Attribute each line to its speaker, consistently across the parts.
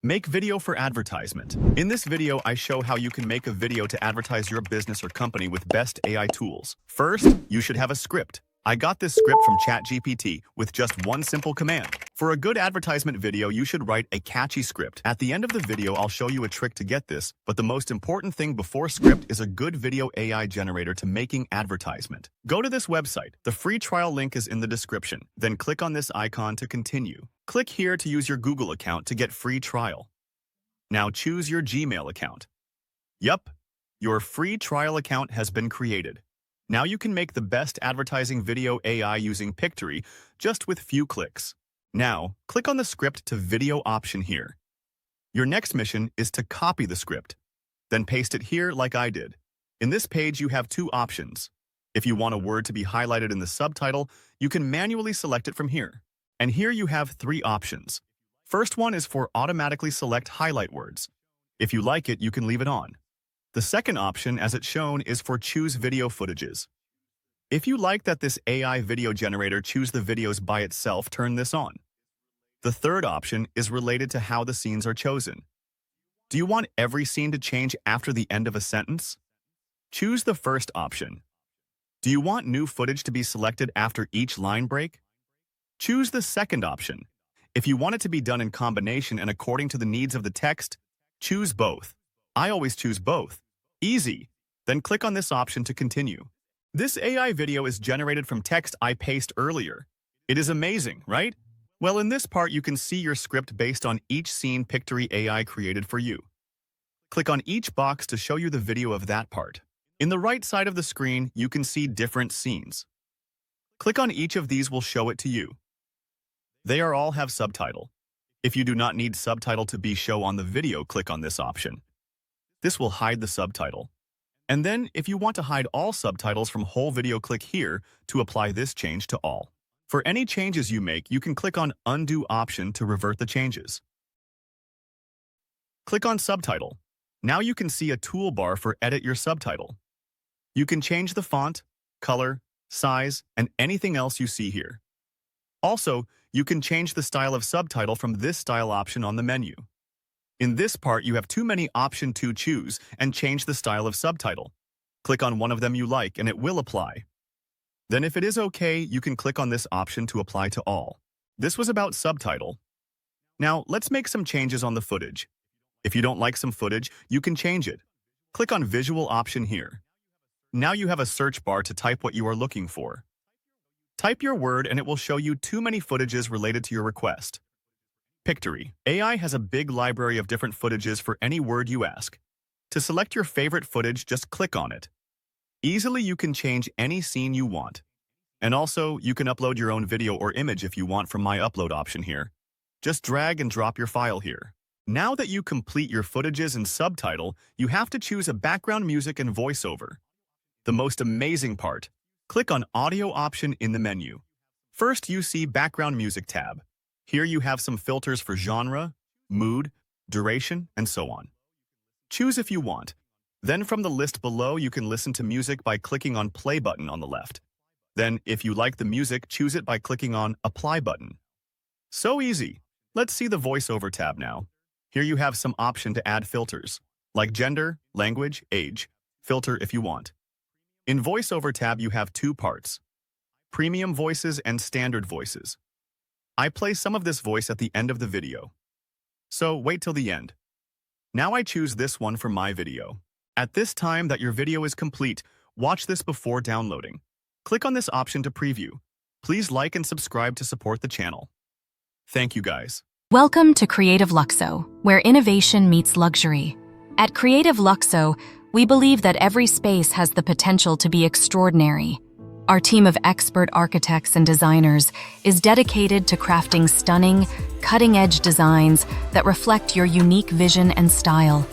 Speaker 1: Make video for advertisement. In this video, I show how you can make a video to advertise your business or company with best AI tools. First, you should have a script. I got this script from ChatGPT with just one simple command. For a good advertisement video, you should write a catchy script. At the end of the video, I'll show you a trick to get this, but the most important thing before script is a good video AI generator to making advertisement. Go to this website. The free trial link is in the description. Then click on this icon to continue. Click here to use your Google account to get free trial. Now choose your Gmail account. Yup, your free trial account has been created. Now you can make the best advertising video AI using Pictory just with few clicks. Now, click on the script to video option here. Your next mission is to copy the script. Then paste it here like I did. In this page, you have two options. If you want a word to be highlighted in the subtitle, you can manually select it from here. And here you have three options. First one is for automatically select highlight words. If you like it, you can leave it on. The second option, as it's shown, is for choose video footages. If you like that this AI video generator choose the videos by itself, turn this on. The third option is related to how the scenes are chosen. Do you want every scene to change after the end of a sentence? Choose the first option. Do you want new footage to be selected after each line break? Choose the second option. If you want it to be done in combination and according to the needs of the text, choose both. I always choose both. Easy. Then click on this option to continue. This AI video is generated from text I pasted earlier. It is amazing, right? Well, in this part, you can see your script based on each scene Pictory AI created for you. Click on each box to show you the video of that part. In the right side of the screen, you can see different scenes. Click on each of these will show it to you. They all have subtitle. If you do not need subtitle to be shown on the video, click on this option. This will hide the subtitle. And then, if you want to hide all subtitles from whole video, click here to apply this change to all. For any changes you make, you can click on Undo option to revert the changes. Click on Subtitle. Now you can see a toolbar for edit your subtitle. You can change the font, color, size, and anything else you see here. Also, you can change the style of subtitle from this style option on the menu. In this part, you have too many options to choose and change the style of subtitle. Click on one of them you like and it will apply. Then if it is okay, you can click on this option to apply to all. This was about subtitle. Now, let's make some changes on the footage. If you don't like some footage, you can change it. Click on Visual option here. Now you have a search bar to type what you are looking for. Type your word and it will show you too many footages related to your request. Pictory AI has a big library of different footages for any word you ask. To select your favorite footage, just click on it. Easily you can change any scene you want. And also, you can upload your own video or image if you want from my upload option here. Just drag and drop your file here. Now that you complete your footages and subtitle, you have to choose a background music and voiceover. The most amazing part, click on Audio option in the menu. First, you see Background Music tab. Here you have some filters for genre, mood, duration, and so on. Choose if you want. Then from the list below, you can listen to music by clicking on Play button on the left. Then, if you like the music, choose it by clicking on Apply button. So easy. Let's see the voiceover tab now. Here you have some option to add filters, like gender, language, age, filter if you want. In voiceover tab, you have two parts, premium voices and standard voices. I play some of this voice at the end of the video. So wait till the end. Now I choose this one for my video. At this time that your video is complete, watch this before downloading. Click on this option to preview. Please like and subscribe to support the channel. Thank you guys.
Speaker 2: Welcome to Creative Luxo, where innovation meets luxury. At Creative Luxo, we believe that every space has the potential to be extraordinary. Our team of expert architects and designers is dedicated to crafting stunning, cutting-edge designs that reflect your unique vision and style.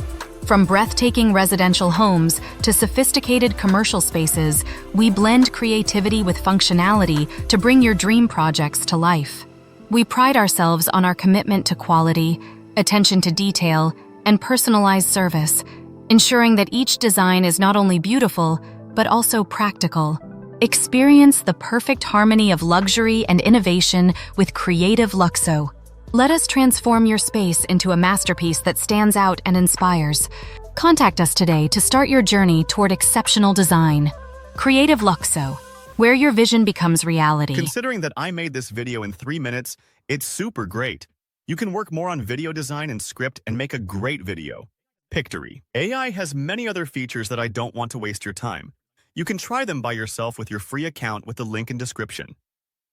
Speaker 2: From breathtaking residential homes to sophisticated commercial spaces, we blend creativity with functionality to bring your dream projects to life. We pride ourselves on our commitment to quality, attention to detail, and personalized service, ensuring that each design is not only beautiful, but also practical. Experience the perfect harmony of luxury and innovation with Creative Luxo. Let us transform your space into a masterpiece that stands out and inspires. Contact us today to start your journey toward exceptional design. Creative Luxo, where your vision becomes reality.
Speaker 1: Considering that I made this video in 3 minutes, it's super great. You can work more on video design and script and make a great video. Pictory. AI has many other features that I don't want to waste your time. You can try them by yourself with your free account with the link in description.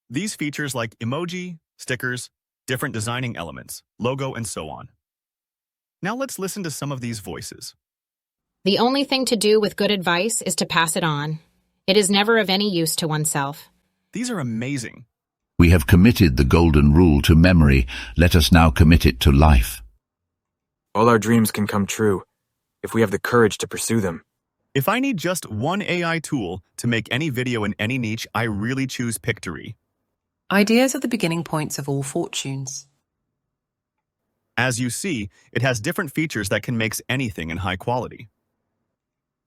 Speaker 1: These features like emoji, stickers, different designing elements, logo, and so on. Now let's listen to some of these voices.
Speaker 3: The only thing to do with good advice is to pass it on. It is never of any use to oneself.
Speaker 1: These are amazing.
Speaker 4: We have committed the golden rule to memory. Let us now commit it to life.
Speaker 5: All our dreams can come true if we have the courage to pursue them.
Speaker 1: If I need just one AI tool to make any video in any niche, I really choose Pictory.
Speaker 6: Ideas are the beginning points of all fortunes.
Speaker 1: As you see, it has different features that can make anything in high quality.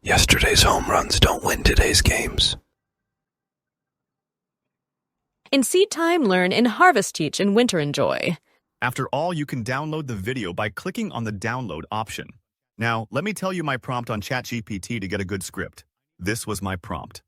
Speaker 7: Yesterday's home runs don't win today's games.
Speaker 8: In seed time, learn. In harvest, teach. In winter, enjoy.
Speaker 1: After all, you can download the video by clicking on the download option. Now, let me tell you my prompt on ChatGPT to get a good script. This was my prompt.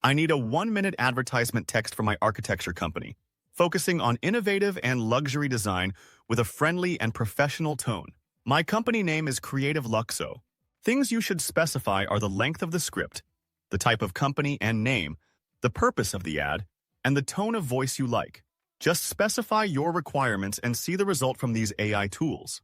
Speaker 1: I need a 1-minute advertisement text for my architecture company, focusing on innovative and luxury design with a friendly and professional tone. My company name is Creative Luxo. Things you should specify are the length of the script, the type of company and name, the purpose of the ad, and the tone of voice you like. Just specify your requirements and see the result from these AI tools.